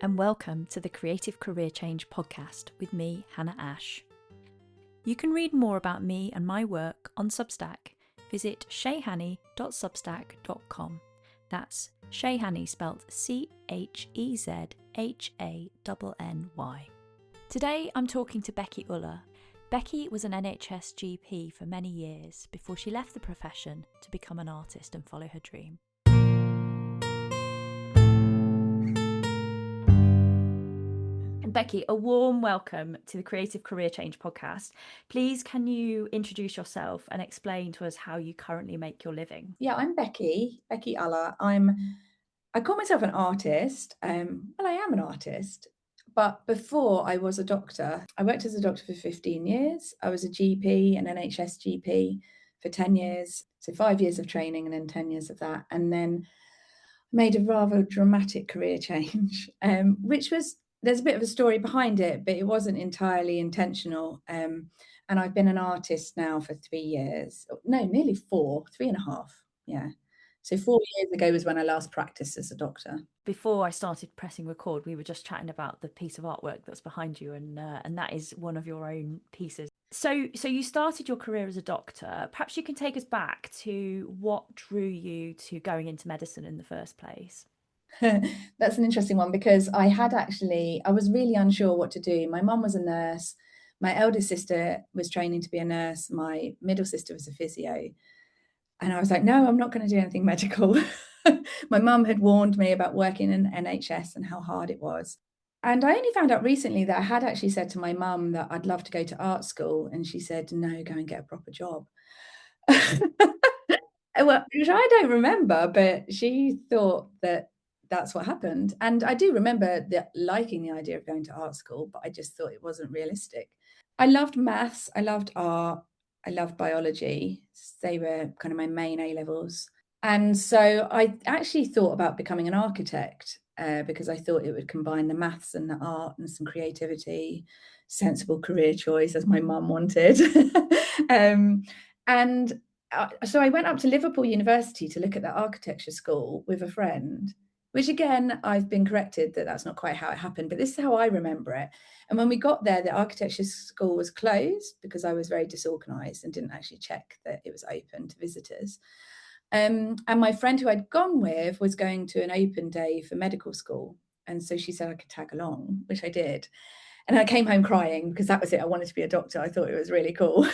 and welcome to the Creative Career Change podcast with me, Hannah Ash. You can read more about me and my work on Substack. Visit shayhanny.substack.com. That's Shayhanny spelt Chezhanny. Today I'm talking to Becky Ullah. Becky was an NHS GP for many years before she left the profession to become an artist and follow her dream. Becky, a warm welcome to the Creative Career Change podcast. Please, can you introduce yourself and explain to us how you currently make your living? Yeah, I'm Becky Ullah. I call myself an artist. Well, I am an artist, but before I was a doctor, I worked as a doctor for 15 years. I was a GP, an NHS GP for 10 years. So 5 years of training and then 10 years of that. And then made a rather dramatic career change, which was, there's a bit of a story behind it, but it wasn't entirely intentional. And I've been an artist now for 3 years. No, nearly 4, 3.5. Yeah. So 4 years ago was when I last practiced as a doctor. Before I started pressing record, we were just chatting about the piece of artwork that's behind you, and that is one of your own pieces. So you started your career as a doctor. Perhaps you can take us back to what drew you to going into medicine in the first place. That's an interesting one because I was really unsure what to do. My mum was a nurse. My eldest sister was training to be a nurse. My middle sister was a physio. And I was like, no, I'm not going to do anything medical. My mum had warned me about working in NHS and how hard it was. And I only found out recently that I had actually said to my mum that I'd love to go to art school. And she said, no, go and get a proper job. Well, which I don't remember, but she thought that that's what happened. And I do remember liking the idea of going to art school, but I just thought it wasn't realistic. I loved maths. I loved art. I loved biology. They were kind of my main A levels. And so I actually thought about becoming an architect because I thought it would combine the maths and the art and some creativity, sensible career choice, as my mum wanted. And so I went up to Liverpool University to look at the architecture school with a friend, which again, I've been corrected that that's not quite how it happened, but this is how I remember it. And when we got there, the architecture school was closed because I was very disorganized and didn't actually check that it was open to visitors. And my friend who I'd gone with was going to an open day for medical school. And so she said I could tag along, which I did. And I came home crying because that was it. I wanted to be a doctor. I thought it was really cool.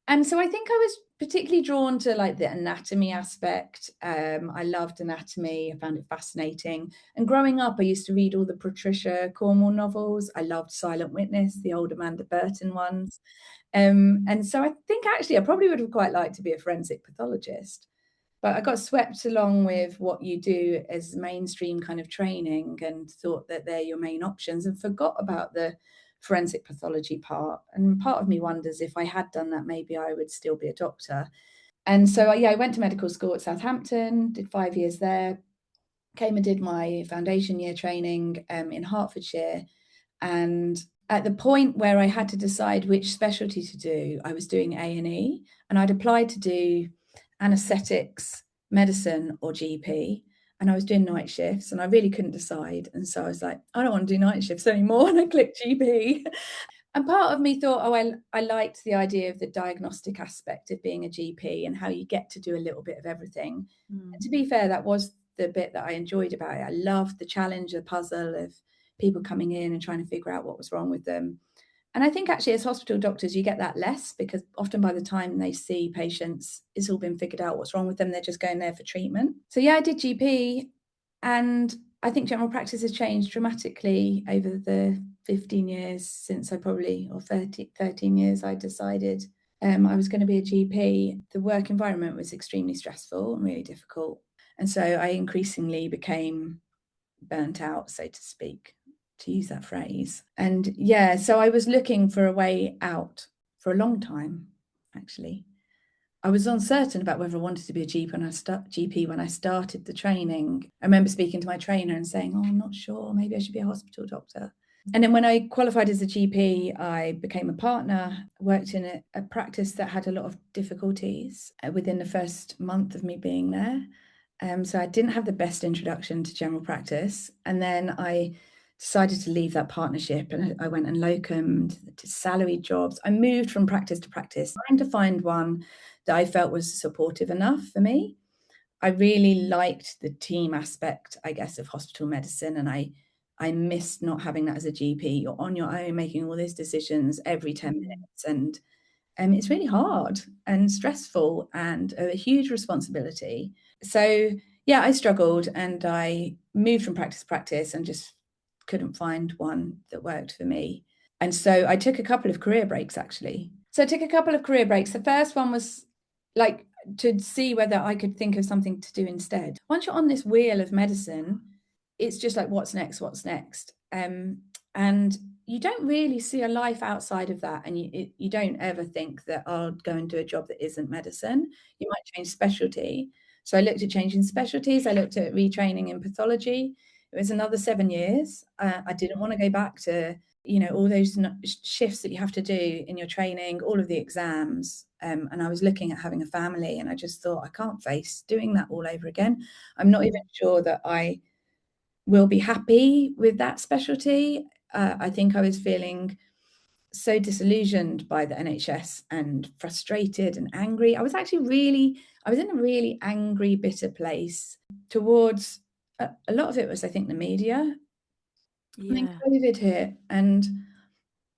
And so I think I was particularly drawn to like the anatomy aspect. I loved anatomy. I found it fascinating. And growing up, I used to read all the Patricia Cornwell novels. I loved Silent Witness, the old Amanda Burton ones. And so I think actually I probably would have quite liked to be a forensic pathologist. But I got swept along with what you do as mainstream kind of training and thought that they're your main options and forgot about the forensic pathology part. And part of me wonders if I had done that, maybe I would still be a doctor. And so, I went to medical school at Southampton, did 5 years there, came and did my foundation year training in Hertfordshire. And at the point where I had to decide which specialty to do, I was doing A&E, and I'd applied to do anaesthetics, medicine, or GP. And I was doing night shifts and I really couldn't decide. And so I was like, I don't want to do night shifts anymore. And I clicked GP. And part of me thought, I liked the idea of the diagnostic aspect of being a GP and how you get to do a little bit of everything. And to be fair, that was the bit that I enjoyed about it. I loved the challenge, the puzzle of people coming in and trying to figure out what was wrong with them. And I think actually as hospital doctors, you get that less because often by the time they see patients, it's all been figured out what's wrong with them. They're just going there for treatment. So I did GP, and I think general practice has changed dramatically over the 15 years since or 13 years I decided I was going to be a GP. The work environment was extremely stressful and really difficult. And so I increasingly became burnt out, so to speak, to use that phrase. And so I was looking for a way out for a long time, actually. I was uncertain about whether I wanted to be a GP when I started the training. I remember speaking to my trainer and saying, I'm not sure, maybe I should be a hospital doctor. And then when I qualified as a GP, I became a partner, worked in a practice that had a lot of difficulties within the first month of me being there. So I didn't have the best introduction to general practice. And then I decided to leave that partnership, and I went and locumed to salaried jobs. I moved from practice to practice, trying to find one that I felt was supportive enough for me. I really liked the team aspect, I guess, of hospital medicine, and I missed not having that as a GP. You're on your own, making all these decisions every 10 minutes, and it's really hard and stressful and a huge responsibility. So yeah, I struggled, and I moved from practice to practice and just couldn't find one that worked for me. And so I took a couple of career breaks, actually. So I took a couple of career breaks. The first one was like to see whether I could think of something to do instead. Once you're on this wheel of medicine, it's just like, what's next? What's next? And you don't really see a life outside of that. And you don't ever think that I'll go and do a job that isn't medicine. You might change specialty. So I looked at changing specialties. I looked at retraining in pathology. It was another 7 years. I didn't want to go back to, all those shifts that you have to do in your training, all of the exams. And I was looking at having a family, and I just thought, I can't face doing that all over again. I'm not even sure that I will be happy with that specialty. I think I was feeling so disillusioned by the NHS and frustrated and angry. I was in a really angry, bitter place towards a lot of it was, I think, the media. And then Yeah. COVID hit, and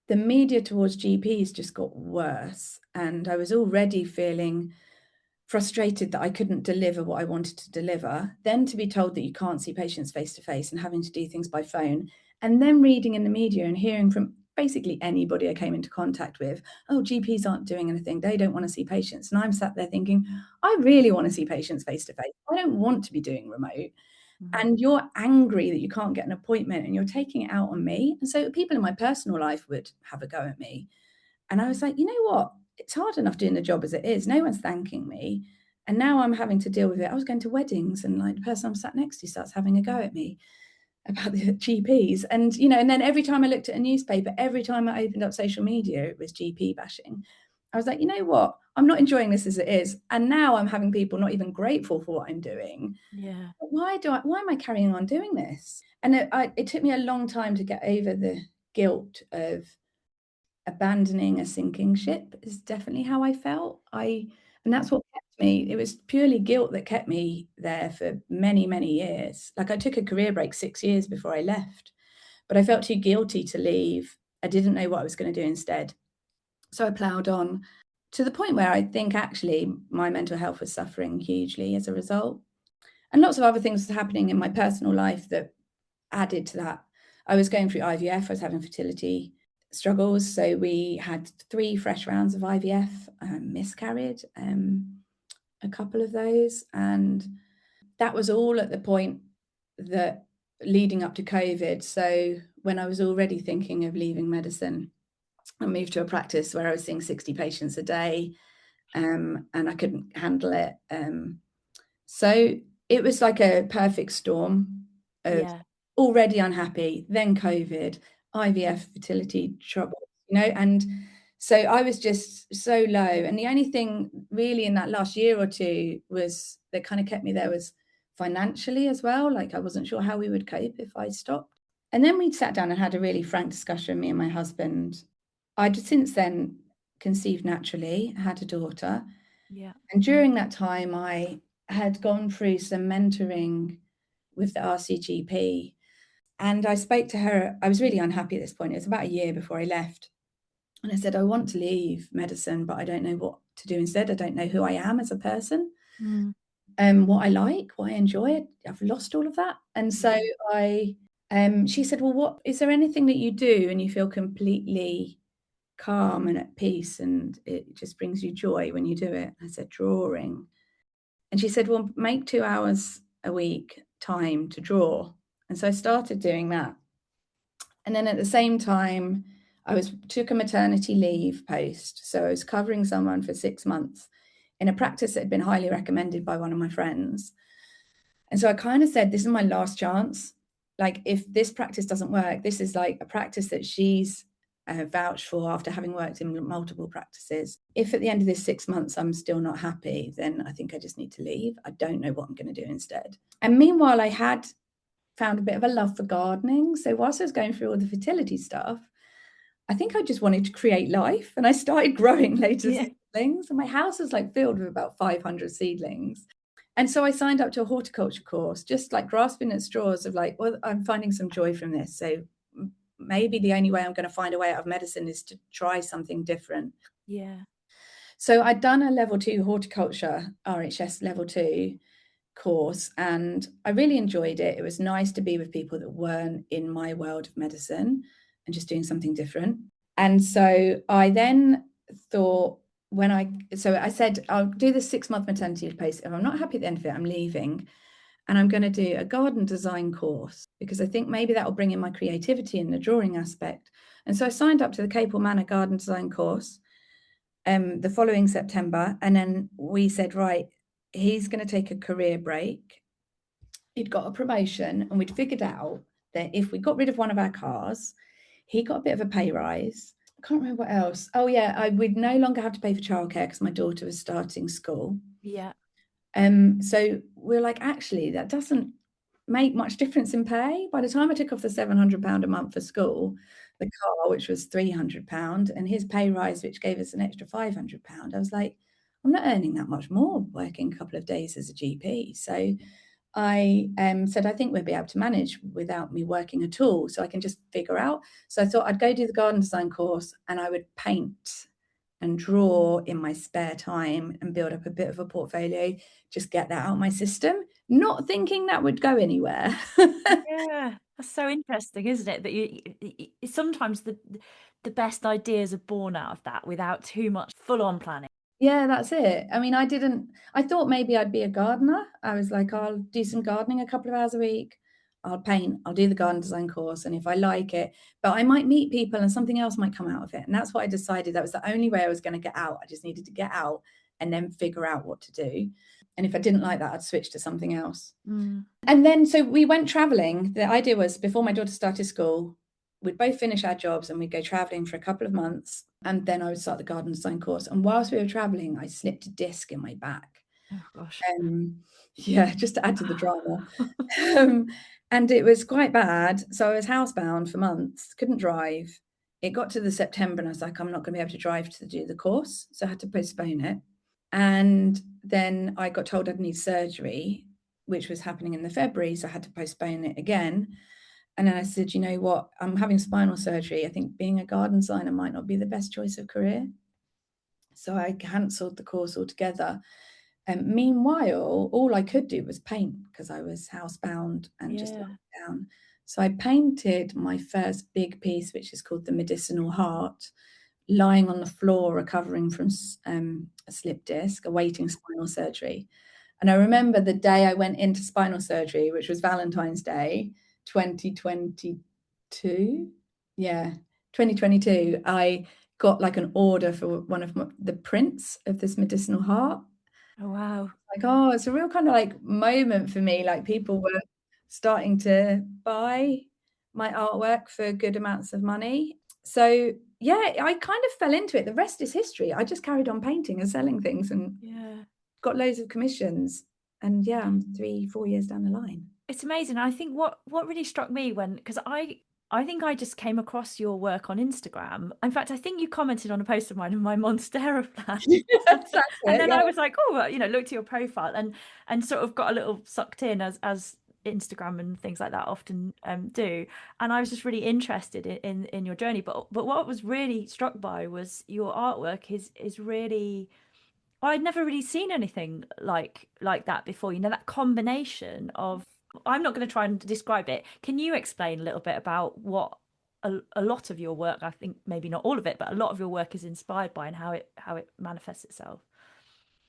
the media towards GPs just got worse. And I was already feeling frustrated that I couldn't deliver what I wanted to deliver, then to be told that you can't see patients face to face and having to do things by phone, and then reading in the media and hearing from basically anybody I came into contact with, oh, GPs aren't doing anything, they don't want to see patients. And I'm sat there thinking, I really want to see patients face to face. I don't want to be doing remote. And you're angry that you can't get an appointment, and you're taking it out on me. And so people in my personal life would have a go at me. And I was like, you know what? It's hard enough doing the job as it is. No one's thanking me. And now I'm having to deal with it. I was going to weddings, and like the person I'm sat next to starts having a go at me about the GPs. And, and then every time I looked at a newspaper, every time I opened up social media, it was GP bashing. I was like, you know what? I'm not enjoying this as it is. And now I'm having people not even grateful for what I'm doing. Yeah. But why am I carrying on doing this? And it took me a long time to get over the guilt of abandoning a sinking ship. Is definitely how I felt. And that's what kept me. It was purely guilt that kept me there for many, many years. Like, I took a career break 6 years before I left, but I felt too guilty to leave. I didn't know what I was going to do instead. So I ploughed on to the point where I think actually my mental health was suffering hugely as a result. And lots of other things were happening in my personal life that added to that. I was going through IVF, I was having fertility struggles. So we had 3 fresh rounds of IVF, miscarried a couple of those. And that was all at the point that leading up to COVID. So when I was already thinking of leaving medicine, I moved to a practice where I was seeing 60 patients a day, and I couldn't handle it. So it was like a perfect storm of Yeah. already unhappy, then COVID, IVF, fertility trouble, and so I was just so low. And the only thing really in that last year or two was that kind of kept me there was financially as well. Like, I wasn't sure how we would cope if I stopped. And then we sat down and had a really frank discussion, me and my husband. I'd since then conceived naturally, had a daughter. Yeah. And during that time, I had gone through some mentoring with the RCGP. And I spoke to her. I was really unhappy at this point. It was about a year before I left. And I said, I want to leave medicine, but I don't know what to do instead. I don't know who I am as a person, Mm. what I like, what I enjoy. I've lost all of that. And so she said, well, what is there anything that you do and you feel completely calm and at peace and it just brings you joy when you do it? I said, drawing. And she said, well, make 2 hours a week time to draw. And so I started doing that. And then at the same time, took a maternity leave post. So I was covering someone for 6 months in a practice that had been highly recommended by one of my friends. And so I kind of said, this is my last chance. Like, if this practice doesn't work, this is like a practice that she's vouch for after having worked in multiple practices. If at the end of this 6 months I'm still not happy, then I think I just need to leave. I don't know what I'm going to do instead. And meanwhile, I had found a bit of a love for gardening. So whilst I was going through all the fertility stuff, I think I just wanted to create life, and I started growing later seedlings. And my house was like filled with about 500 seedlings. And so I signed up to a horticulture course, just like grasping at straws of like, well, I'm finding some joy from this. So maybe the only way I'm going to find a way out of medicine is to try something different. Yeah. So I'd done a level 2 horticulture, RHS level 2 course, and I really enjoyed it. It was nice to be with people that weren't in my world of medicine and just doing something different. And so I then thought, I said, I'll do this 6-month maternity post. If I'm not happy at the end of it, I'm leaving. And I'm going to do a garden design course because I think maybe that will bring in my creativity and the drawing aspect. And so I signed up to the Capel Manor garden design course the following September. And then we said, right, he's going to take a career break. He'd got a promotion, and we'd figured out that if we got rid of one of our cars, he got a bit of a pay rise. I can't remember what else. Oh yeah, we'd no longer have to pay for childcare because my daughter was starting school. Yeah. So we're like, actually, that doesn't make much difference in pay. By the time I took off the £700 a month for school, the car, which was £300, and his pay rise, which gave us an extra £500, I was like, I'm not earning that much more working a couple of days as a GP. So I said, I think we'll be able to manage without me working at all. So I can just figure out. So I thought I'd go do the garden design course, and I would paint and draw in my spare time and build up a bit of a portfolio, just get that out of my system, not thinking that would go anywhere. Yeah, that's so interesting, isn't it? That sometimes the best ideas are born out of that without too much full-on planning. Yeah, that's it. I mean, I thought maybe I'd be a gardener. I was like, I'll do some gardening a couple of hours a week. I'll paint, I'll do the garden design course. And if I like it, but I might meet people and something else might come out of it. And that's what I decided. That was the only way I was going to get out. I just needed to get out and then figure out what to do. And if I didn't like that, I'd switch to something else. And then, so we went traveling. The idea was before my daughter started school, we'd both finish our jobs and we'd go traveling for a couple of months. And then I would start the garden design course. And whilst we were traveling, I slipped a disc in my back. Oh gosh. Yeah, just to add to the drama. And it was quite bad. So I was housebound for months, couldn't drive. It got to the September and I was like, I'm not going to be able to drive to do the course. So I had to postpone it. And then I got told I'd need surgery, which was happening in the February. So I had to postpone it again. And then I said, you know what, I'm having spinal surgery. I think being a garden designer might not be the best choice of career. So I cancelled the course altogether. Meanwhile, all I could do was paint because I was housebound and just lying down. So I painted my first big piece, which is called the Medicinal Heart, lying on the floor, recovering from a slip disc, awaiting spinal surgery. And I remember the day I went into spinal surgery, which was Valentine's Day, 2022. Yeah, 2022. I got like an order for one of the prints of this Medicinal Heart. Oh wow. Like, oh, it's a real kind of like moment for me. Like people were starting to buy my artwork for good amounts of money. So yeah, I kind of fell into it. The rest is history. I just carried on painting and selling things and got loads of commissions. And yeah, I'm 3-4 years down the line. It's amazing. I think what really struck me because I think I just came across your work on Instagram. In fact, I think you commented on a post of mine in my Monstera plant. And then I was like, oh, well, looked at your profile and sort of got a little sucked in as Instagram and things like that often do. And I was just really interested in your journey. But what I was really struck by was your artwork is really, I'd never really seen anything like that before. That combination of, I'm not going to try and describe it. Can you explain a little bit about what a lot of your work, I think maybe not all of it, but a lot of your work is inspired by and how it manifests itself?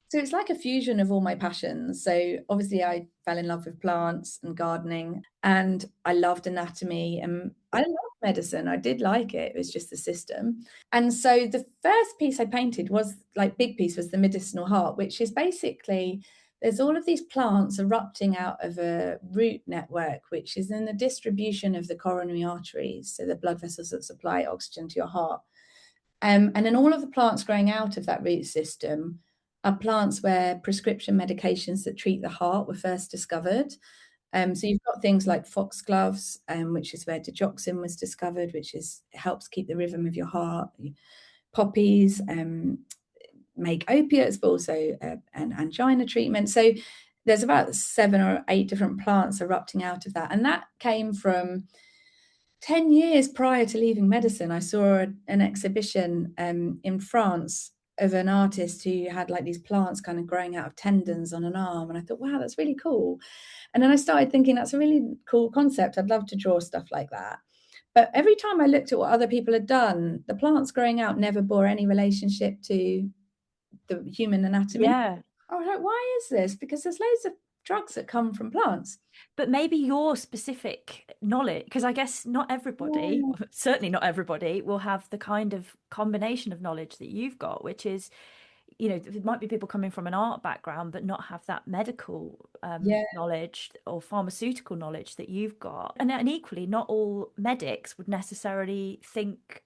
So it's like a fusion of all my passions. So obviously I fell in love with plants and gardening, and I loved anatomy, and I loved medicine. I did like it. It was just the system. And so the first piece I painted was like big piece was the Medicinal Heart, which is basically there's all of these plants erupting out of a root network, which is in the distribution of the coronary arteries, so the blood vessels that supply oxygen to your heart. And then all of the plants growing out of that root system are plants where prescription medications that treat the heart were first discovered. So you've got things like foxgloves, which is where digoxin was discovered, which is helps keep the rhythm of your heart. Poppies make opiates, but also an angina treatment. So there's about 7 or 8 different plants erupting out of that, and that came from 10 years prior to leaving medicine. I saw an exhibition in France of an artist who had like these plants kind of growing out of tendons on an arm. And I thought, wow, that's really cool. And then I started thinking that's a really cool concept. I'd love to draw stuff like that. But every time I looked at what other people had done, the plants growing out never bore any relationship to the human anatomy. Yeah. I was like, why is this? Because there's loads of drugs that come from plants. But maybe your specific knowledge, because I guess not everybody, Yeah. certainly not everybody, will have the kind of combination of knowledge that you've got, which is, there might be people coming from an art background, but not have that medical Yeah. knowledge or pharmaceutical knowledge that you've got. And equally, not all medics would necessarily think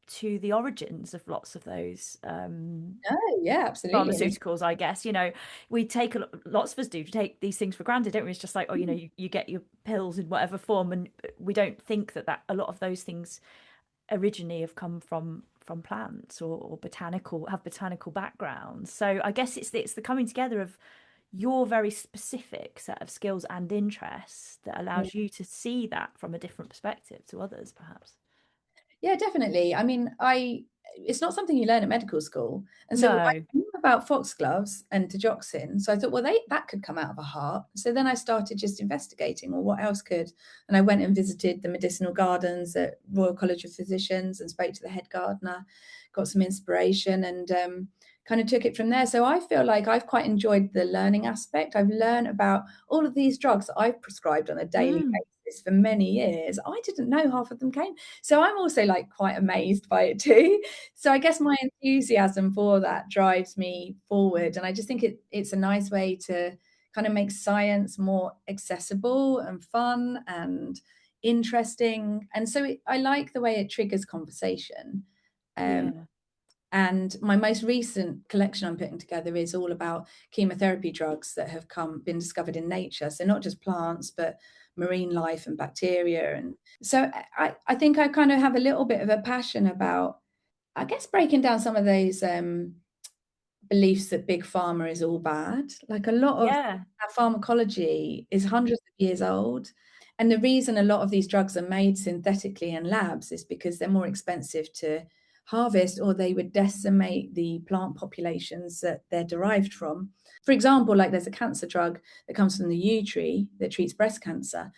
to the origins of lots of those Oh, yeah, absolutely. I mean, pharmaceuticals. I guess we take lots of us do take these things for granted, don't we? It's just like, oh, you get your pills in whatever form, and we don't think that a lot of those things originally have come from plants or botanical backgrounds. So I guess it's the coming together of your very specific set of skills and interests that yeah. allows you to see that from a different perspective to others, perhaps. Yeah, definitely. I mean, it's not something you learn at medical school. And so I No. knew about foxgloves and digoxin. So I thought, well, that could come out of a heart. So then I started just investigating, well, what else could? And I went and visited the medicinal gardens at Royal College of Physicians and spoke to the head gardener, got some inspiration, and kind of took it from there. So I feel like I've quite enjoyed the learning aspect. I've learned about all of these drugs that I've prescribed on a daily Mm, basis for many years. I didn't know half of them came. So I'm also like quite amazed by it too. So I guess my enthusiasm for that drives me forward. And I just think it's a nice way to kind of make science more accessible and fun and interesting. And so I like the way it triggers conversation. Um, yeah. and my most recent collection I'm putting together is all about chemotherapy drugs that have been discovered in nature. So not just plants, but marine life and bacteria. And so I think I kind of have a little bit of a passion about, I guess, breaking down some of those beliefs that big pharma is all bad. Like a lot of Yeah. our pharmacology is hundreds of years old. And the reason a lot of these drugs are made synthetically in labs is because they're more expensive to harvest, or they would decimate the plant populations that they're derived from. For example, like there's a cancer drug that comes from the yew tree that treats breast cancer.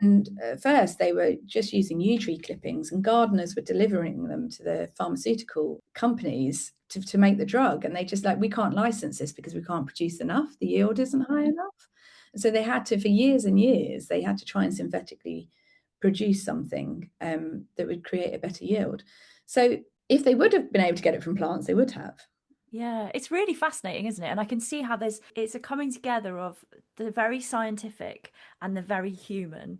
And at first, they were just using yew tree clippings, and gardeners were delivering them to the pharmaceutical companies to make the drug. And they just like, we can't license this because we can't produce enough. The yield isn't high enough. And so they had to, for years and years, they had to try and synthetically produce something that would create a better yield. So if they would have been able to get it from plants, they would have. Yeah, it's really fascinating, isn't it? And I can see how it's a coming together of the very scientific and the very human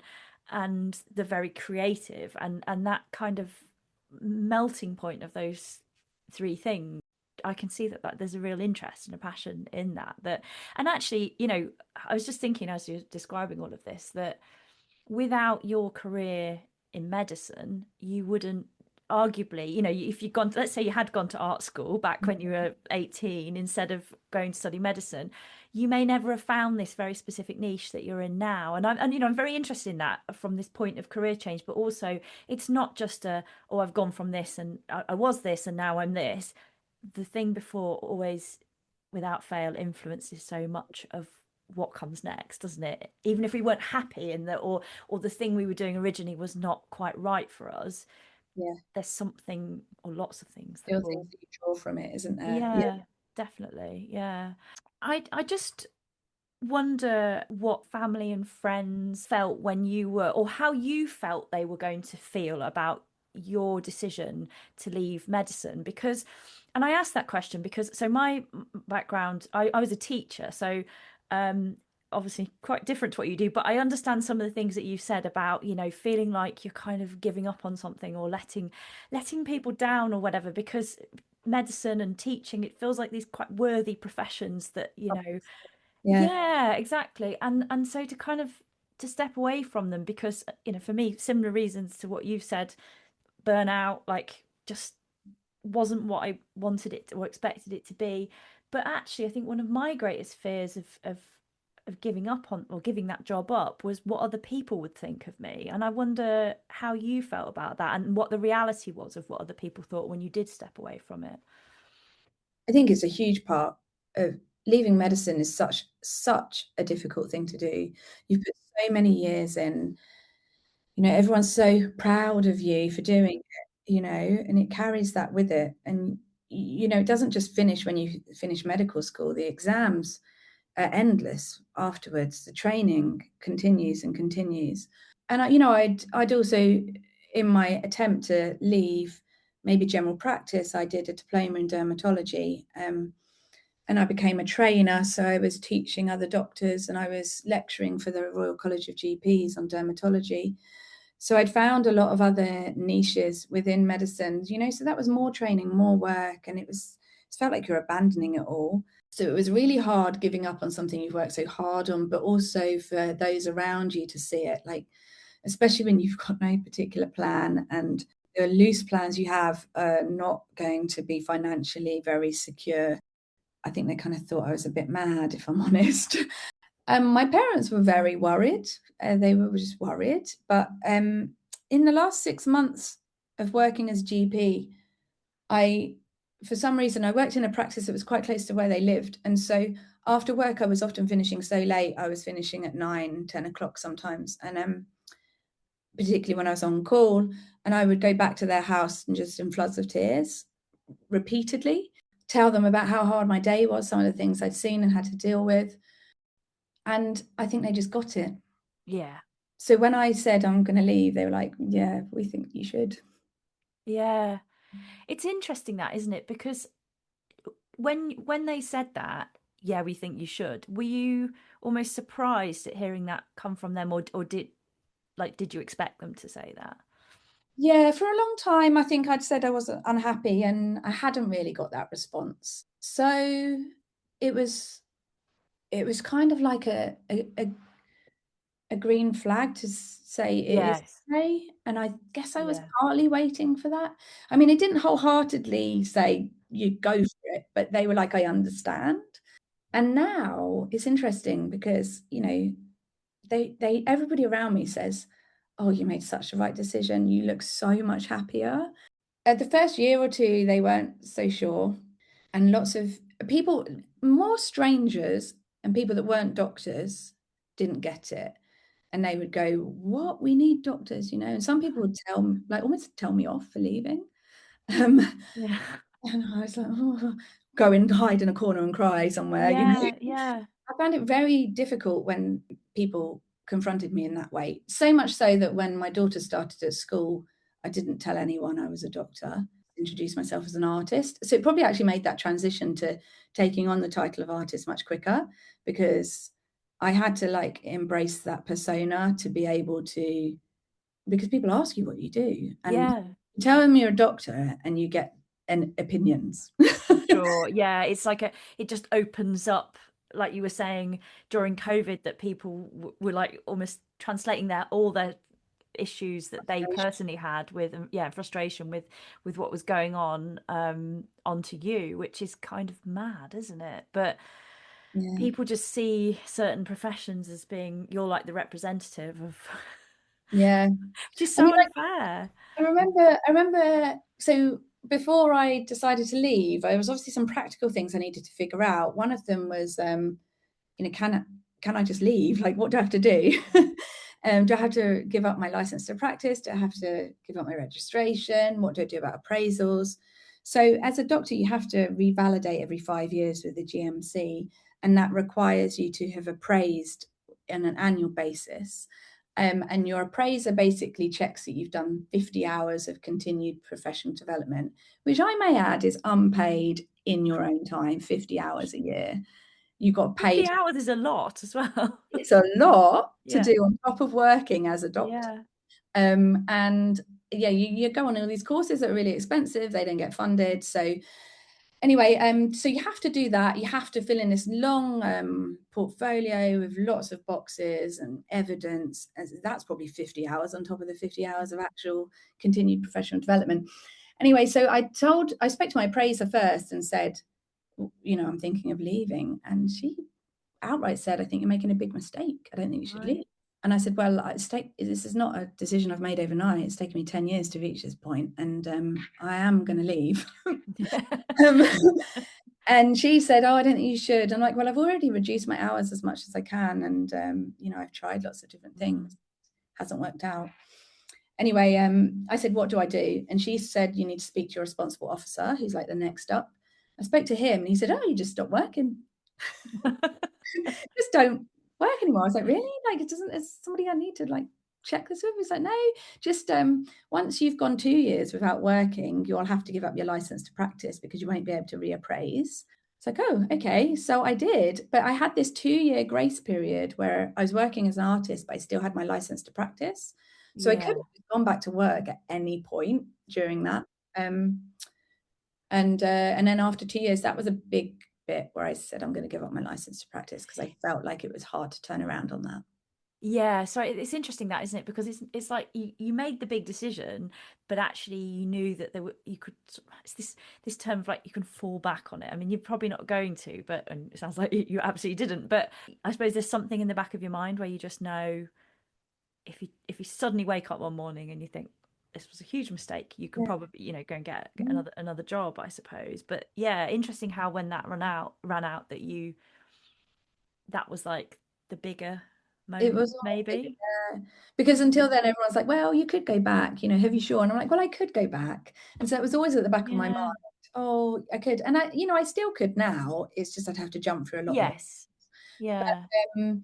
and the very creative, and that kind of melting point of those three things. I can see that there's a real interest and a passion in that. And actually, I was just thinking as you're describing all of this that without your career in medicine, you wouldn't arguably, if you'd gone, let's say you had gone to art school back when you were 18 instead of going to study medicine, you may never have found this very specific niche that you're in now. And I'm very interested in that from this point of career change, but also it's not just oh, I've gone from this and I was this and now I'm this. The thing before always, without fail, influences so much of what comes next, doesn't it? Even if we weren't happy in that, or the thing we were doing originally was not quite right for us, Yeah. there's something or lots of things that Still things will. that you draw from it, isn't there? Yeah. Yeah, definitely. Yeah. I just wonder what family and friends felt when you were, or how you felt they were going to feel about your decision to leave medicine. Because, and I asked that question because, so my background, I was a teacher. So Obviously quite different to what you do, but I understand some of the things that you've said about, feeling like you're kind of giving up on something or letting people down or whatever, because medicine and teaching, it feels like these quite worthy professions that, Yeah, yeah, exactly. And so to kind of to step away from them because, for me, similar reasons to what you've said, burnout, like just wasn't what I wanted it or expected it to be. But actually, I think one of my greatest fears of giving up on or giving that job up was what other people would think of me. And I wonder how you felt about that and what the reality was of what other people thought when you did step away from it. I think it's a huge part of leaving medicine is such a difficult thing to do. You've put so many years in, everyone's so proud of you for doing it, and it carries that with it. And, it doesn't just finish when you finish medical school. The exams are endless afterwards. The training continues and continues. And I'd also, in my attempt to leave maybe general practice, I did a diploma in dermatology, and I became a trainer. So I was teaching other doctors, and I was lecturing for the Royal College of GPs on dermatology. So I'd found a lot of other niches within medicine, so that was more training, more work, and it felt like you're abandoning it all. So it was really hard giving up on something you've worked so hard on, but also for those around you to see it, like, especially when you've got no particular plan and the loose plans you have are not going to be financially very secure. I think they kind of thought I was a bit mad, if I'm honest. My parents were very worried. They were just worried. But in the last 6 months of working as GP, for some reason, I worked in a practice that was quite close to where they lived. And so after work, I was often finishing so late. I was finishing at 9, 10 o'clock sometimes. And particularly when I was on call, and I would go back to their house and just in floods of tears repeatedly, tell them about how hard my day was, some of the things I'd seen and had to deal with. And I think they just got it. Yeah. So when I said I'm going to leave, they were like, yeah, we think you should. Yeah. It's interesting that, isn't it? Because when they said that, yeah, we think you should, were you almost surprised at hearing that come from them, or did you expect them to say that? Yeah, for a long time, I think I'd said I was unhappy and I hadn't really got that response. So it was it was kind of like a green flag to say it is Yes. okay. And I guess I was Yeah. partly waiting for that. I mean, it didn't wholeheartedly say you go for it, but they were like, I understand. And now it's interesting because, they everybody around me says, "Oh, you made such the right decision. You look so much happier." At the first year or two, they weren't so sure, and lots of people, more strangers and people that weren't doctors, didn't get it, and they would go, "What? We need doctors," and some people would like, almost tell me off for leaving. Um, Yeah. and I was like, "Oh," go and hide in a corner and cry somewhere. Yeah, yeah. I found it very difficult when people confronted me in that way. So much so that when my daughter started at school, I didn't tell anyone I was a doctor, introduced myself as an artist. So it probably actually made that transition to taking on the title of artist much quicker because I had to like embrace that persona to be able to, because people ask you what you do and Yeah, you tell them you're a doctor and you get opinions. for sure. Yeah, it's like it just opens up, like you were saying during COVID, that people were like almost translating all their issues that they personally had with, yeah, frustration with what was going on onto you, which is kind of mad, isn't it? But Yeah. people just see certain professions as being, you're like the representative of, Yeah. which is I mean, so unfair. I remember so before I decided to leave, there was obviously some practical things I needed to figure out. One of them was, can I just leave? Like, what do I have to do? Do I have to give up my license to practice? Do I have to give up my registration? What do I do about appraisals? So as a doctor, you have to revalidate every 5 years with the GMC, and that requires you to have appraised on an annual basis. And your appraiser basically checks that you've done 50 hours of continued professional development, which I may add is unpaid in your own time, 50 hours a year. you got paid. 50 hours is a lot as well. It's a lot to Yeah. do on top of working as a doctor. Yeah. And yeah, you go on all these courses that are really expensive. They don't get funded. So anyway, so you have to do that. You have to fill in this long portfolio with lots of boxes and evidence. And that's probably 50 hours on top of the 50 hours of actual continued professional development. Anyway, so I spoke to my appraiser first and said, I'm thinking of leaving. And she outright said, I think you're making a big mistake. I don't think you should leave. Right. And I said, well, this is not a decision I've made overnight. It's taken me 10 years to reach this point, and I am going to leave. um, and she said, oh, I don't think you should. I'm like, well, I've already reduced my hours as much as I can. And, I've tried lots of different things. Hasn't worked out. Anyway, I said, what do I do? And she said, you need to speak to your responsible officer, who's like the next up. I spoke to him and he said, oh, you just stop working. Just don't work anymore. I was like, really? Like, it's somebody I need to like check this with? He's like, no, just once you've gone 2 years without working, you'll have to give up your license to practice because you won't be able to reappraise. It's like, oh, okay. So I did, but I had this 2-year grace period where I was working as an artist, but I still had my license to practice. So I could Yeah. have gone back to work at any point during that. And then after 2 years, that was a big bit where I said, I'm going to give up my license to practice because I felt like it was hard to turn around on that. Yeah, so it's interesting that, isn't it? Because it's like you made the big decision, but actually you knew that you could. It's this term of like you can fall back on it. I mean, you're probably not going to, but and it sounds like you absolutely didn't. But I suppose there's something in the back of your mind where you just know if you suddenly wake up one morning and you think this was a huge mistake, you can Yeah. probably go and get another job, I suppose. But yeah, interesting how when that ran out that was like the bigger It moment, was all big, maybe. because until then everyone's like, well, you could go back, have you sure? And I'm like, well, I could go back. And so it was always at the back of my mind, Yeah. oh, I could. And I still could now. It's just I'd have to jump through a lot more. Yes. Yeah. Um,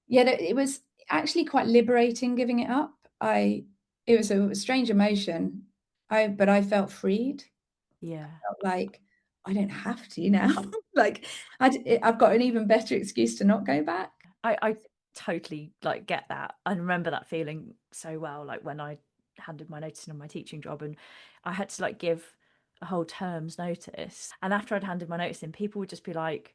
yeah, it was actually quite liberating giving it up. It was a strange emotion. But I felt freed. Yeah. Felt like I don't have to now. Like I've got an even better excuse to not go back. I totally like get that. I remember that feeling so well, like when I handed my notice in on my teaching job and I had to like give a whole term's notice. And after I'd handed my notice in, people would just be like,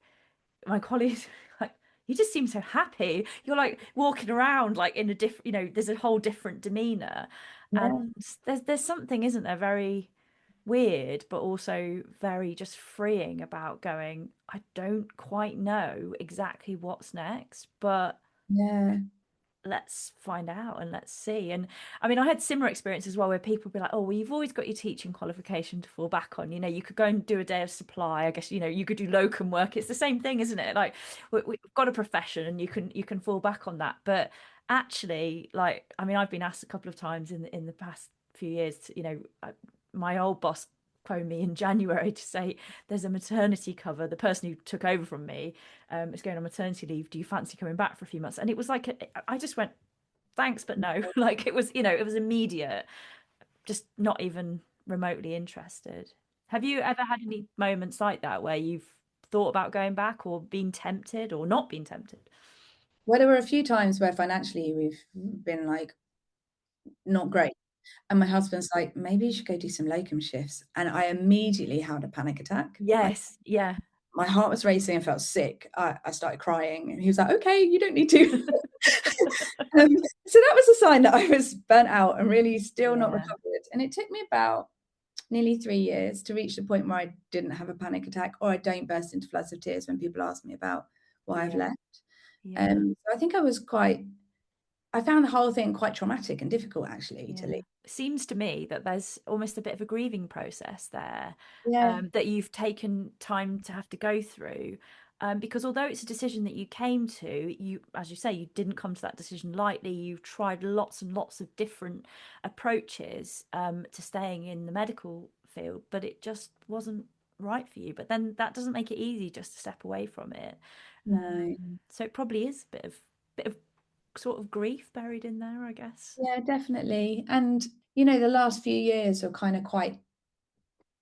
my colleagues like, you just seem so happy. You're like walking around like in a different, there's a whole different demeanor. Yeah, And there's something, isn't there, very weird, but also very just freeing about going, I don't quite know exactly what's next, but yeah, let's find out and let's see. And I mean, I had similar experience as well where people would be like, oh, well, you've always got your teaching qualification to fall back on. You could go and do a day of supply. I guess, you could do locum work. It's the same thing, isn't it? Like we've got a profession and you can fall back on that. But actually, like, I mean, I've been asked a couple of times in the past few years, my old boss phoned me in January to say there's a maternity cover. The person who took over from me is going on maternity leave. Do you fancy coming back for a few months? And it was like I just went, thanks, but no. Like it was immediate, just not even remotely interested. Have you ever had any moments like that where you've thought about going back or been tempted or not been tempted? well, there were a few times where financially we've been like not great. And my husband's like, maybe you should go do some locum shifts. And I immediately had a panic attack. Like Yes, yeah. my heart was racing. I felt sick. I started crying. And he was like, okay, you don't need to. So that was a sign that I was burnt out and really still not Yeah, recovered. And it took me about nearly 3 years to reach the point where I didn't have a panic attack or I don't burst into floods of tears when people ask me about why I've yeah, left. yeah. So I think I found the whole thing quite traumatic and difficult actually to Yeah. leave. Seems to me that there's almost a bit of a grieving process there, Yeah, that you've taken time to have to go through. Because although it's a decision that you came to, as you say, you didn't come to that decision lightly. You've tried lots and lots of different approaches, to staying in the medical field, but it just wasn't right for you. But then that doesn't make it easy just to step away from it. no. So it probably is a bit of sort of grief buried in there, I guess. Yeah, definitely. And the last few years are kind of quite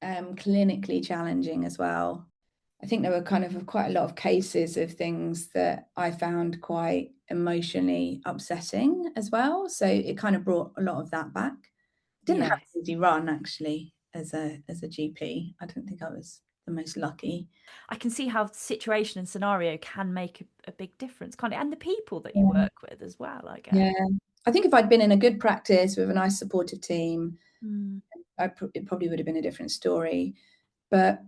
clinically challenging as well. I think there were kind of quite a lot of cases of things that I found quite emotionally upsetting as well. So it kind of brought a lot of that back. Didn't have Yes. an easy run actually as a GP. I don't think I was the most lucky. I can see how situation and scenario can make a big difference, can't it? And the people that you Yeah. work with as well, I guess. Yeah. I think if I'd been in a good practice with a nice supportive team, Mm. it probably would have been a different story. But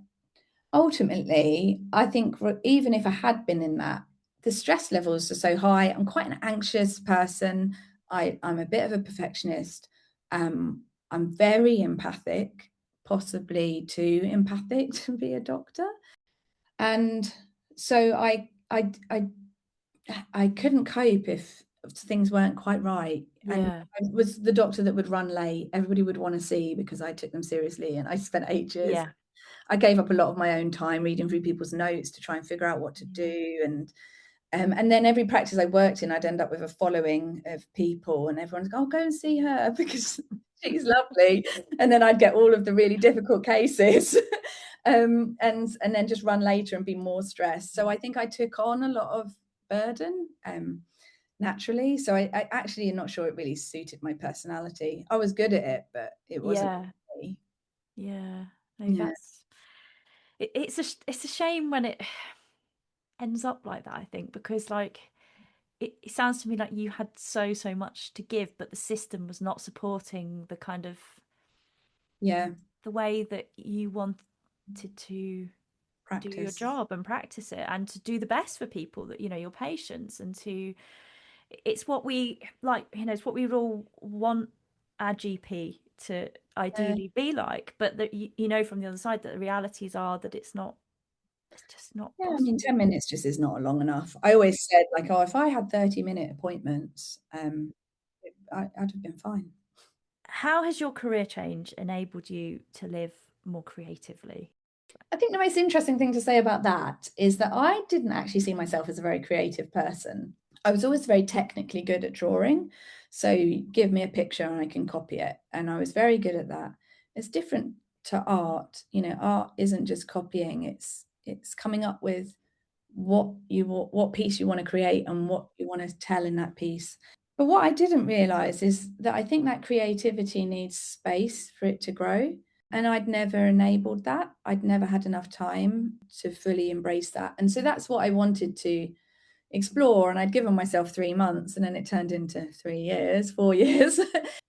ultimately, I think even if I had been in that, the stress levels are so high. I'm quite an anxious person. I'm a bit of a perfectionist. I'm very empathic, possibly too empathic to be a doctor. And so I couldn't cope if things weren't quite right. And Yeah. I was the doctor that would run late. Everybody would want to see because I took them seriously, and I spent ages. Yeah. I gave up a lot of my own time reading through people's notes to try and figure out what to Yeah. do. And then every practice I worked in, I'd end up with a following of people, and everyone's go, "Oh, go and see her because she's lovely." And then I'd get all of the really difficult cases, and then just run later and be more stressed. So I think I took on a lot of burden naturally. So I actually am not sure it really suited my personality. I was good at it, but it wasn't Yeah. me. Yeah. No, Yeah, that's it's a shame when it ends up like that, I think, because like it sounds to me like you had so much to give, but the system was not supporting the kind of yeah, the way that you wanted to do your practice. job and practice it and to do the best for people that, your patients, and to it's what we like, it's what we would all want our GP to Yeah. ideally be like, but that you know from the other side that the realities are that it's just not Yeah, I mean, possible. 10 minutes just is not long enough. I always said, like, "Oh, if I had 30-minute appointments, I'd have been fine." How has your career change enabled you to live more creatively? I think the most interesting thing to say about that is that I didn't actually see myself as a very creative person. I was always very technically good at drawing. So give me a picture and I can copy it. And I was very good at that. It's different to art. Art isn't just copying, it's coming up with what piece you want to create and what you want to tell in that piece. But what I didn't realize is that I think that creativity needs space for it to grow. And I'd never enabled that. I'd never had enough time to fully embrace that. And so that's what I wanted to explore. And I'd given myself 3 months, and then it turned into 3 years, 4 years.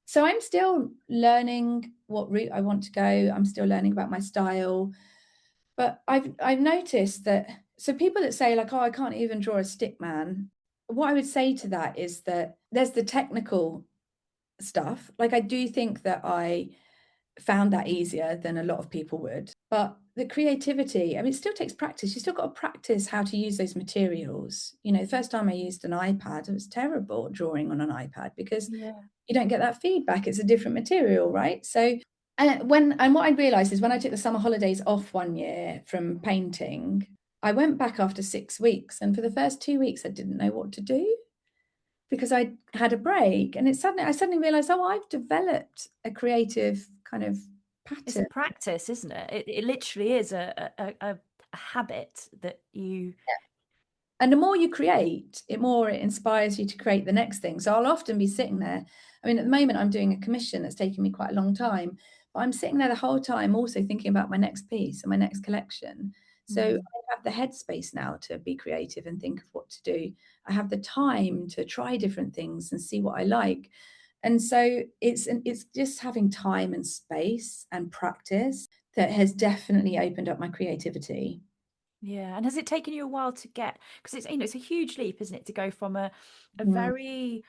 So I'm still learning what route I want to go. I'm still learning about my style. But I've noticed that, so people that say like, "Oh, I can't even draw a stick man," what I would say to that is that there's the technical stuff. Like I do think that I found that easier than a lot of people would. But the creativity, I mean, it still takes practice. You still got to practice how to use those materials. The first time I used an iPad, it was terrible drawing on an iPad because Yeah. you don't get that feedback. It's a different material, right? So and what I realized is when I took the summer holidays off one year from painting, I went back after 6 weeks, and for the first 2 weeks, I didn't know what to do because I had a break, and I suddenly realized, oh, I've developed a creative kind of It's a pattern. practice, isn't it? It literally is a habit that you. And the more you create, it more it inspires you to create the next thing. So I'll often be sitting there. I mean, at the moment, I'm doing a commission that's taking me quite a long time, but I'm sitting there the whole time also thinking about my next piece and my next collection. So Mm. I have the headspace now to be creative and think of what to do. I have the time to try different things and see what I like. And so it's just having time and space and practice that has definitely opened up my creativity. Yeah, and has it taken you a while to get, because it's a huge leap, isn't it, to go from a Mm, very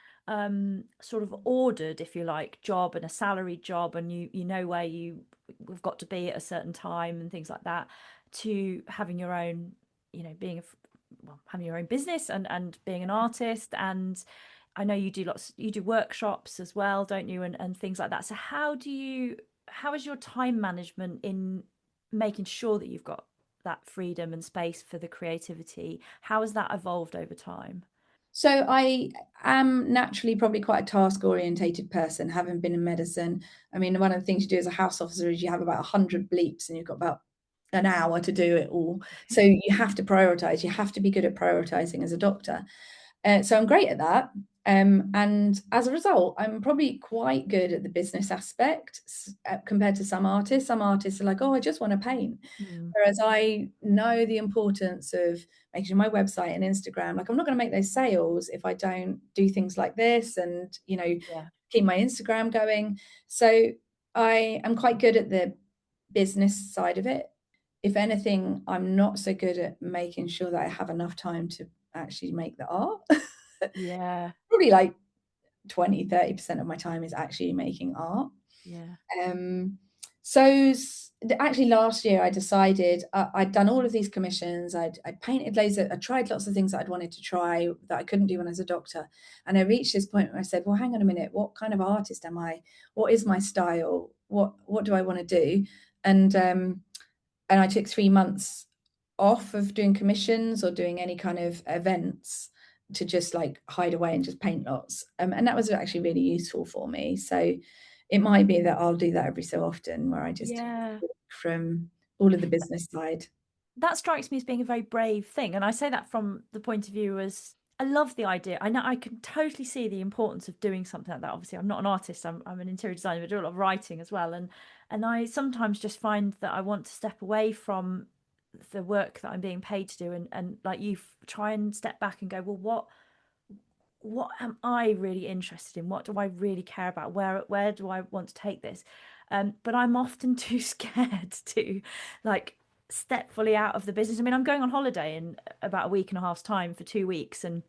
sort of ordered, if you like, job and a salaried job, and you know where have got to be at a certain time and things like that, to having your own, being well, having your own business and being an artist. And I know you do workshops as well, don't you, and things like that. So how is your time management in making sure that you've got that freedom and space for the creativity? How has that evolved over time? So I am naturally probably quite a task orientated person, having been in medicine. I mean, one of the things you do as a house officer is you have about 100 bleeps and you've got about an hour to do it all. So you have to prioritize. You have to be good at prioritizing as a doctor. So I'm great at that. And as a result, I'm probably quite good at the business aspect compared to some artists. Some artists are like, oh, I just want to paint. Mm. Whereas I know the importance of making sure my website and Instagram, like I'm not going to make those sales if I don't do things like this and, Yeah. keep my Instagram going. So I am quite good at the business side of it. If anything, I'm not so good at making sure that I have enough time to actually make the art. Yeah. Probably like 20-30% of my time is actually making art. Yeah. So actually last year I decided I'd done all of these commissions. I'd painted loads I tried lots of things that I'd wanted to try that I couldn't do when I was a doctor. And I reached this point where I said, well, hang on a minute, what kind of artist am I? What is my style? What do I want to do? And I took 3 months off of doing commissions or doing any kind of events to just like hide away and just paint lots. And that was actually really useful for me. So it might be that I'll do that every so often where I just take a Yeah. break from all of the business side. That strikes me as being a very brave thing. And I say that from the point of view as I love the idea. I know I can totally see the importance of doing something like that. Obviously, I'm not an artist. I'm an interior designer, but I do a lot of writing as well. And I sometimes just find that I want to step away from the work that I'm being paid to do and like you try and step back and go, well, what am I really interested in? What do I really care about? Where do I want to take this? But I'm often too scared to like step fully out of the business. I mean, I'm going on holiday in about a week and a half's time for 2 weeks, and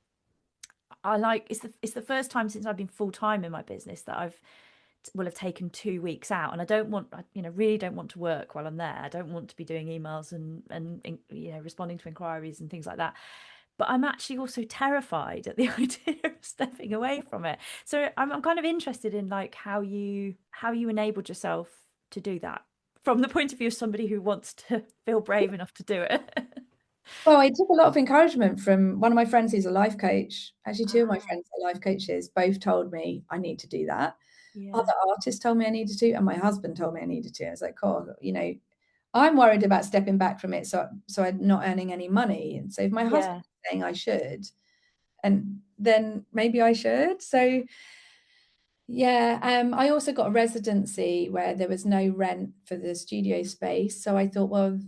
I like it's the first time since I've been full time in my business that I've will have taken 2 weeks out, and I don't want really don't want to work while I'm there. I don't want to be doing emails and responding to inquiries and things like that, but I'm actually also terrified at the idea of stepping away from it. So I'm kind of interested in like how you enabled yourself to do that from the point of view of somebody who wants to feel brave enough to do it. Well, I took a lot of encouragement from one of my friends who's a life coach. Actually, two of my Ah, friends are life coaches, both told me I need to do that. yeah, Other artists told me I needed to, and my husband told me I needed to. I was like, oh, I'm worried about stepping back from it, so I'm not earning any money. And so if my husband yeah, is saying I should, and then maybe I should. So yeah, I also got a residency where there was no rent for the studio space. So I thought, well,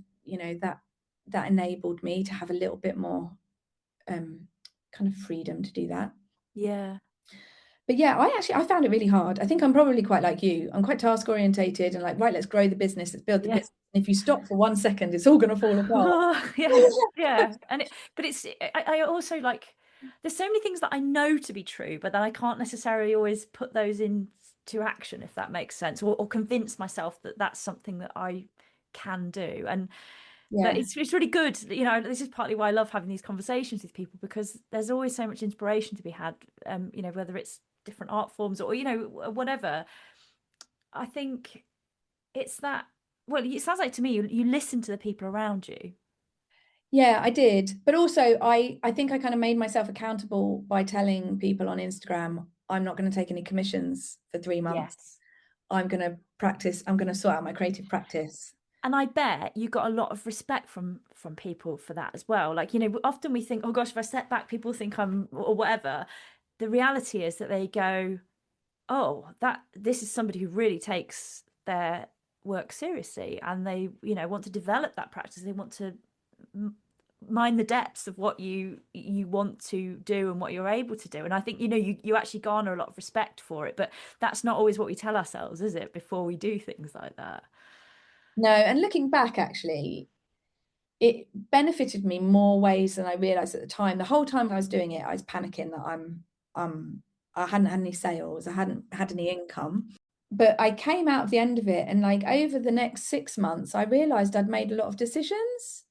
that enabled me to have a little bit more kind of freedom to do that. yeah, But yeah, I found it really hard. I think I'm probably quite like you. I'm quite task orientated and like, right, let's grow the business, let's build the yeah. business. And if you stop for 1 second, it's all going to fall apart. Oh, yeah, yeah. But I also like, there's so many things that I know to be true, but then I can't necessarily always put those into action, if that makes sense, or convince myself that that's something that I can do. But Yeah. it's really good. This is partly why I love having these conversations with people, because there's always so much inspiration to be had. Whether it's different art forms or whatever. I think it's that. Well, it sounds like to me you listen to the people around you. Yeah, I did. But also I think I kind of made myself accountable by telling people on Instagram, I'm not going to take any commissions for 3 months. Yes. I'm going to practice, I'm going to sort out my creative practice. And I bet you got a lot of respect from people for that as well. Like, often we think, oh gosh, if I step back, people think I'm or whatever. The reality is that they go, oh, that this is somebody who really takes their work seriously, and they, want to develop that practice. They want to mind the depths of what you want to do and what you're able to do. And I think, you actually garner a lot of respect for it, but that's not always what we tell ourselves, is it, before we do things like that? No, and looking back, actually, it benefited me more ways than I realized at the time. The whole time I was doing it, I was panicking that I hadn't had any sales, I hadn't had any income. But I came out of the end of it, and like over the next 6 months, I realized I'd made a lot of decisions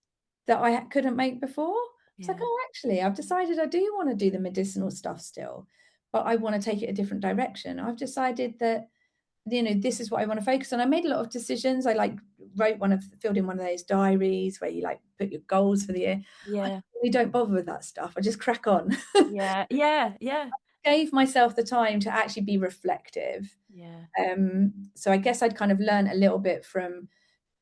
that I couldn't make before. It's like, Yeah, oh, actually, I've decided I do want to do the medicinal stuff still, but I want to take it a different direction. I've decided that this is what I want to focus on. I made a lot of decisions. I like filled in one of those diaries where you like put your goals for the year. I yeah, really don't bother with that stuff. I just crack on. yeah, yeah, yeah, Gave myself the time to actually be reflective. yeah, So I guess I'd kind of learned a little bit from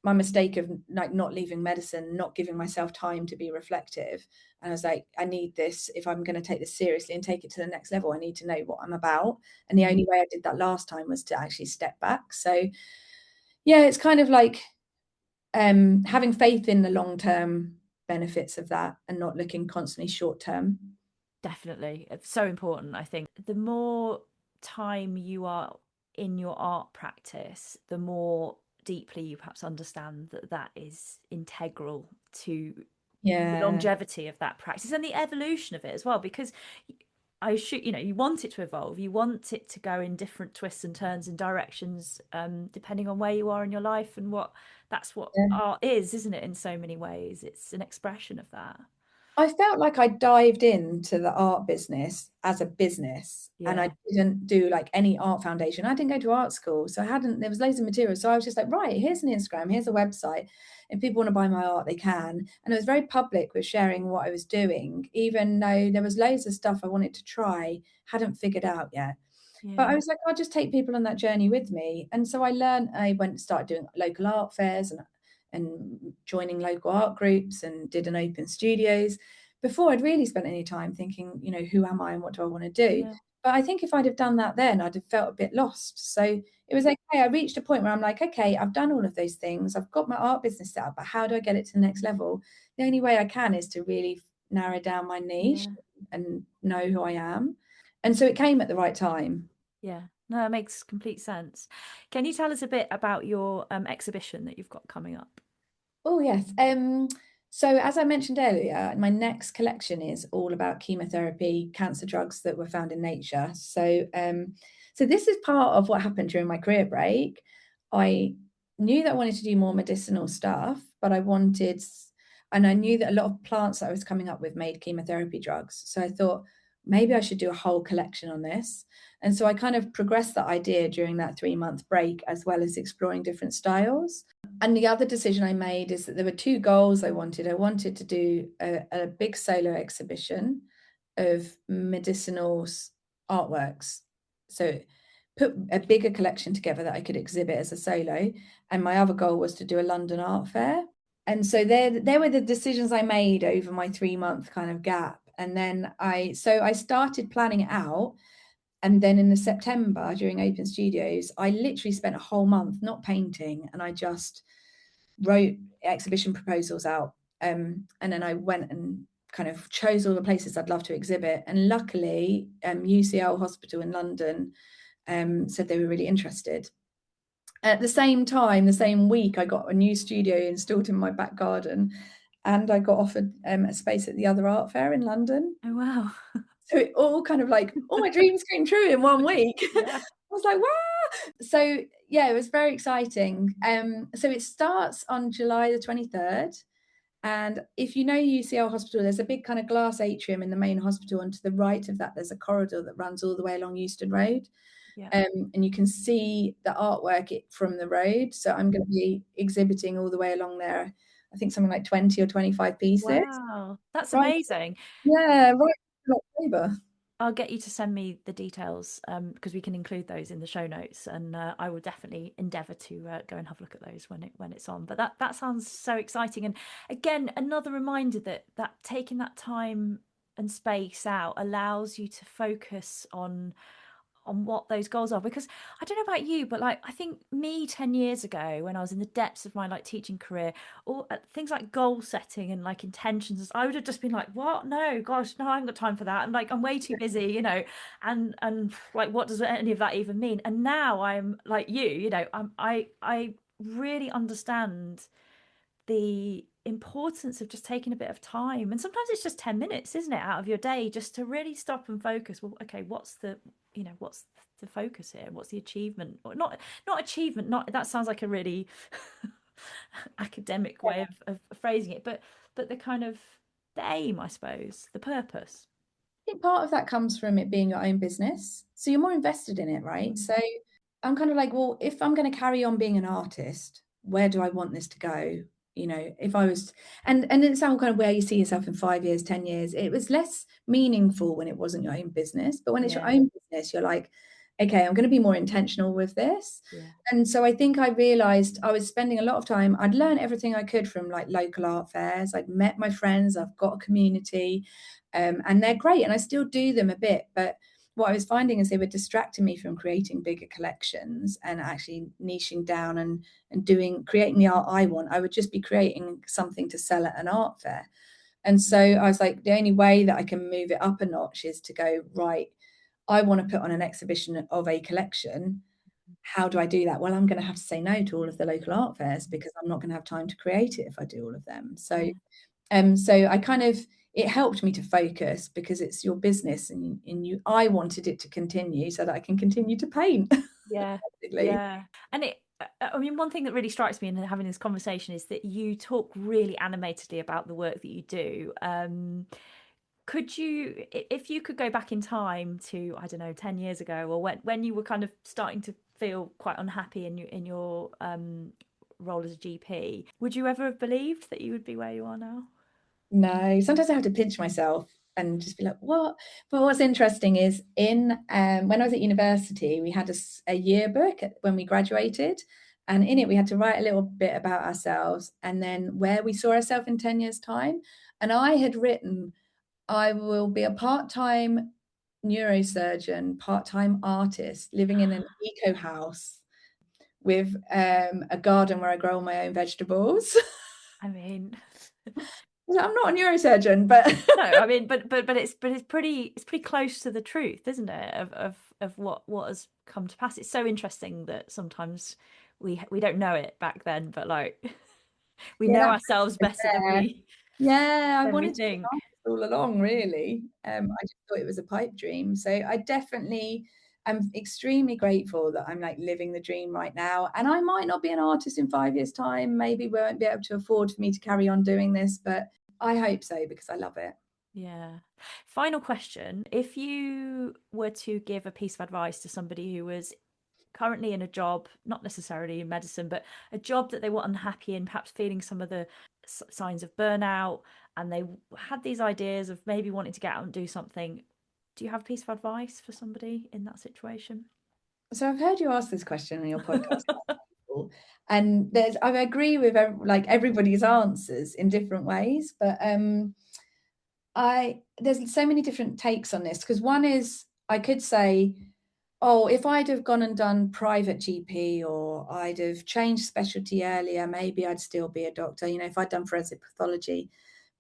my mistake of like not leaving medicine, not giving myself time to be reflective. And I was like, I need this. If I'm going to take this seriously and take it to the next level, I need to know what I'm about. And the only way I did that last time was to actually step back. So yeah, it's kind of like having faith in the long-term benefits of that and not looking constantly short-term. Definitely. It's so important, I think. The more time you are in your art practice, the more deeply you perhaps understand that that is integral to the Yeah. longevity of that practice and the evolution of it as well. Because I should, you want it to evolve, you want it to go in different twists and turns and directions, depending on where you are in your life and that's what Yeah. art is, isn't it? In so many ways, it's an expression of that. I felt like I dived into the art business as a business, and I Yeah, didn't do like any art foundation. I didn't go to art school, so there was loads of material. So I was just like, right, here's an Instagram, here's a website. If people want to buy my art, they can. And I was very public with sharing what I was doing, even though there was loads of stuff I wanted to try, hadn't figured out yet. But I yeah, was like, I'll just take people on that journey with me. And so I went and started doing local art fairs and joining local art groups and did an open studios before I'd really spent any time thinking, who am I and what do I want to do? yeah, But I think if I'd have done that then, I'd have felt a bit lost. So it was okay. I reached a point where I'm like, okay, I've done all of those things. I've got my art business set up, but how do I get it to the next level? The only way I can is to really narrow down my niche yeah. and know who I am. And so it came at the right time. Yeah, no, it makes complete sense. Can you tell us a bit about your exhibition that you've got coming up? Oh, yes. So as I mentioned earlier, my next collection is all about chemotherapy, cancer drugs that were found in nature. So this is part of what happened during my career break. I knew that I wanted to do more medicinal stuff, but and I knew that a lot of plants that I was coming up with made chemotherapy drugs. So I thought maybe I should do a whole collection on this. And so I kind of progressed that idea during that 3-month break, as well as exploring different styles. And the other decision I made is that there were two goals I wanted. I wanted to do a big solo exhibition of medicinal artworks. So put a bigger collection together that I could exhibit as a solo. And my other goal was to do a London art fair. And so there were the decisions I made over my 3-month kind of gap. And then I started planning it out. And then in the September during Open Studios, I literally spent a whole month not painting, and I just wrote exhibition proposals out. And then I went and kind of chose all the places I'd love to exhibit. And luckily, UCL Hospital in London said they were really interested. At the same time, the same week, I got a new studio installed in my back garden, and I got offered a space at the other art fair in London. Oh, wow. So it all kind of like all my dreams came true in one week. Yeah. I was like, wow. So yeah, it was very exciting. So it starts on July the 23rd. And if you know UCL Hospital, there's a big kind of glass atrium in the main hospital, and to the right of that, there's a corridor that runs all the way along Euston Road. Yeah. And you can see the artwork from the road. So I'm going to be exhibiting all the way along there. I think something like 20 or 25 pieces. Wow. That's Right. amazing. Yeah, right in October. I'll get you to send me the details because we can include those in the show notes, and I will definitely endeavour to go and have a look at those when it's on. But that sounds so exciting, and again, another reminder that taking that time and space out allows you to focus on what those goals are. Because I don't know about you, but like I think me 10 years ago when I was in the depths of my like teaching career, or things like goal setting and like intentions, I would have just been like, what? No, gosh, no, I haven't got time for that. And like I'm way too busy, and like what does any of that even mean? And now I'm like I really understand the importance of just taking a bit of time, and sometimes it's just 10 minutes, isn't it, out of your day, just to really stop and focus. Well, okay, what's the focus here? What's the achievement? Or not achievement, not that sounds like a really academic way of phrasing it, but the kind of the aim, I suppose, the purpose. I think part of that comes from it being your own business. So you're more invested in it, right? Mm. So I'm kind of like, well, if I'm going to carry on being an artist, where do I want this to go? If I was, and it's all kind of where you see yourself in 5 years, 10 years. It was less meaningful when it wasn't your own business, but when it's your Yeah, own business, you're like, okay, I'm going to be more intentional with this. Yeah. And so I think I realized I was spending a lot of time, I'd learned everything I could from like local art fairs. I'd met my friends, I've got a community, and they're great. And I still do them a bit. But what I was finding is they were distracting me from creating bigger collections and actually niching down and creating the art I want. I would just be creating something to sell at an art fair. And so I was like, the only way that I can move it up a notch is to go, right, I want to put on an exhibition of a collection. How do I do that? Well, I'm going to have to say no to all of the local art fairs because I'm not going to have time to create it if I do all of them. So, Yeah. so I kind of, it helped me to focus because it's your business, and I wanted it to continue so that I can continue to paint. Yeah. Basically. Yeah. And I mean, one thing that really strikes me in having this conversation is that you talk really animatedly about the work that you do. Could you, if you could go back in time to, I don't know, 10 years ago, or when you were kind of starting to feel quite unhappy in your role as a GP, would you ever have believed that you would be where you are now? No, sometimes I have to pinch myself and just be like, what? But what's interesting is when I was at university, we had a yearbook when we graduated. And in it, we had to write a little bit about ourselves and then where we saw ourselves in 10 years' time. And I had written, I will be a part-time neurosurgeon, part-time artist living in an eco house with a garden where I grow all my own vegetables. I mean, I'm not a neurosurgeon, but no, I mean, but it's pretty close to the truth, isn't it? Of what has come to pass. It's so interesting that sometimes we don't know it back then, but like we yeah, know that ourselves was better than there. we Yeah, I than we wanted to be an think. artist all along, really. I just thought it was a pipe dream. So I definitely am extremely grateful that I'm like living the dream right now. And I might not be an artist in 5 years' time. Maybe we won't be able to afford for me to carry on doing this, but I hope so because I love it. Yeah. Final question. If you were to give a piece of advice to somebody who was currently in a job, not necessarily in medicine, but a job that they were unhappy in, perhaps feeling some of the signs of burnout, and they had these ideas of maybe wanting to get out and do something, do you have a piece of advice for somebody in that situation? So I've heard you ask this question on your podcast, and I agree with like everybody's answers in different ways, but I there's so many different takes on this because one is I could say, oh, if I'd have gone and done private GP or I'd have changed specialty earlier, maybe I'd still be a doctor, if I'd done forensic pathology.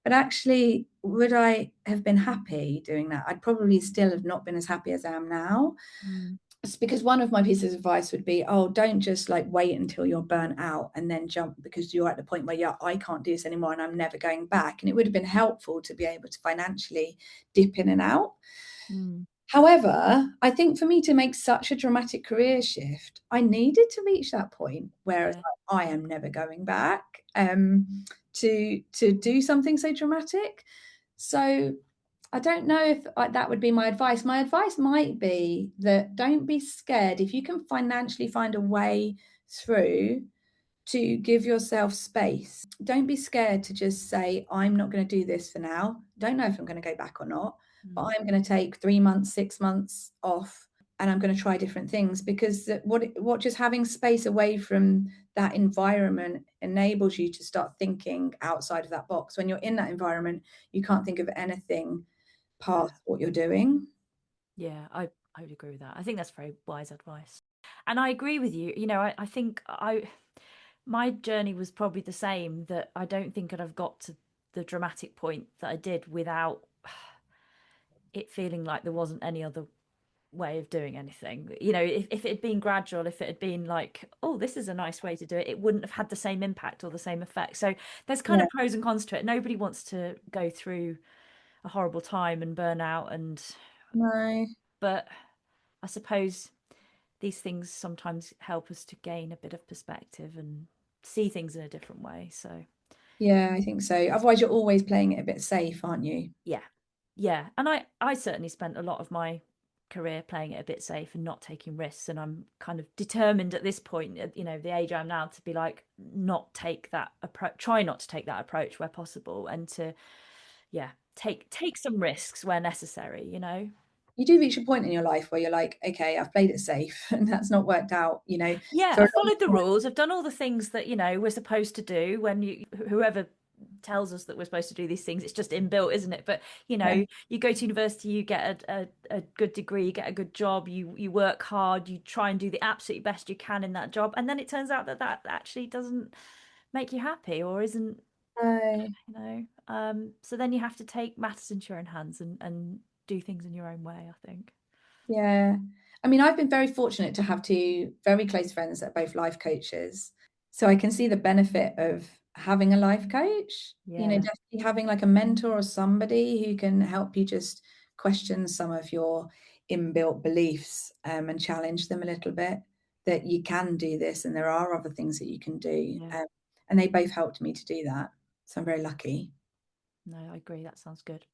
But actually, would I have been happy doing that? I'd probably still have not been as happy as I am now. Mm, It's because one of my pieces of advice would be, oh, don't just like wait until you're burnt out and then jump because you're at the point where, yeah, I can't do this anymore and I'm never going back. And it would have been helpful to be able to financially dip in and out. mm, However, I think for me to make such a dramatic career shift, I needed to reach that point where it's yeah. like, I am never going back to do something so dramatic. So I don't know if that would be my advice. My advice might be that don't be scared. If you can financially find a way through to give yourself space, don't be scared to just say, I'm not going to do this for now. Don't know if I'm going to go back or not, but Mm, I'm going to take 3 months, 6 months off and I'm going to try different things because what just having space away from that environment enables you to start thinking outside of that box. When you're in that environment, you can't think of anything yeah. past what you're doing. Yeah, I would agree with that. I think that's very wise advice. And I agree with you. I think my journey was probably the same, that I don't think I'd have got to the dramatic point that I did without it feeling like there wasn't any other way of doing anything. If it had been gradual, if it had been like, oh, this is a nice way to do it, it wouldn't have had the same impact or the same effect. So there's kind Yeah, of pros and cons to it. Nobody wants to go through a horrible time and burn out, no. but I suppose these things sometimes help us to gain a bit of perspective and see things in a different way. So Yeah, I think so. Otherwise, you're always playing it a bit safe, aren't you? yeah, yeah. And I certainly spent a lot of my career playing it a bit safe and not taking risks. And I'm kind of determined at this point, at the age I'm now, to be like, not take that approach, try not to take that approach where possible, and to, yeah, take some risks where necessary. you do reach a point in your life where you're like, okay, I've played it safe and that's not worked out, you know, Yeah, for a I've followed the long rules. I've done all the things that, we're supposed to do when whoever tells us that we're supposed to do these things, it's just inbuilt, isn't it? But, time. you go to university, you get a good degree, you get a good job, you work hard, you try and do the absolute best you can in that job. And then it turns out that actually doesn't make you happy or isn't, No. so then you have to take matters into your own hands and do things in your own way, I think. Yeah. I mean, I've been very fortunate to have two very close friends that are both life coaches. So I can see the benefit of having a life coach, Yeah. definitely having like a mentor or somebody who can help you just question some of your inbuilt beliefs, and challenge them a little bit, that you can do this and there are other things that you can do. Yeah. And they both helped me to do that. So I'm very lucky. No, I agree. That sounds good.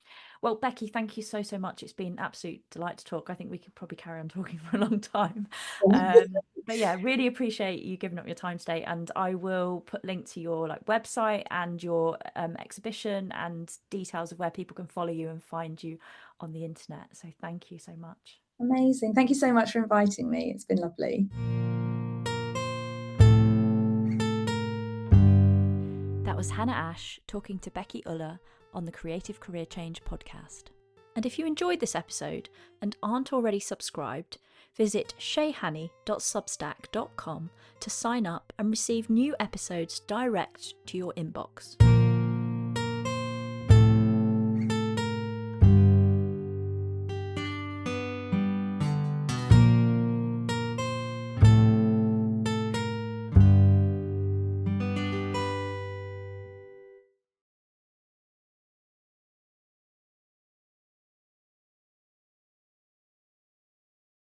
Well, Becky, thank you so, so much. It's been an absolute delight to talk. I think we could probably carry on talking for a long time. But yeah, really appreciate you giving up your time today. And I will put link to your website and your exhibition and details of where people can follow you and find you on the internet. So thank you so much. Amazing. Thank you so much for inviting me. It's been lovely. That was Hannah Ash talking to Becky Ullah on the Creative Career Change podcast. And if you enjoyed this episode and aren't already subscribed, visit shayhanny.substack.com to sign up and receive new episodes direct to your inbox.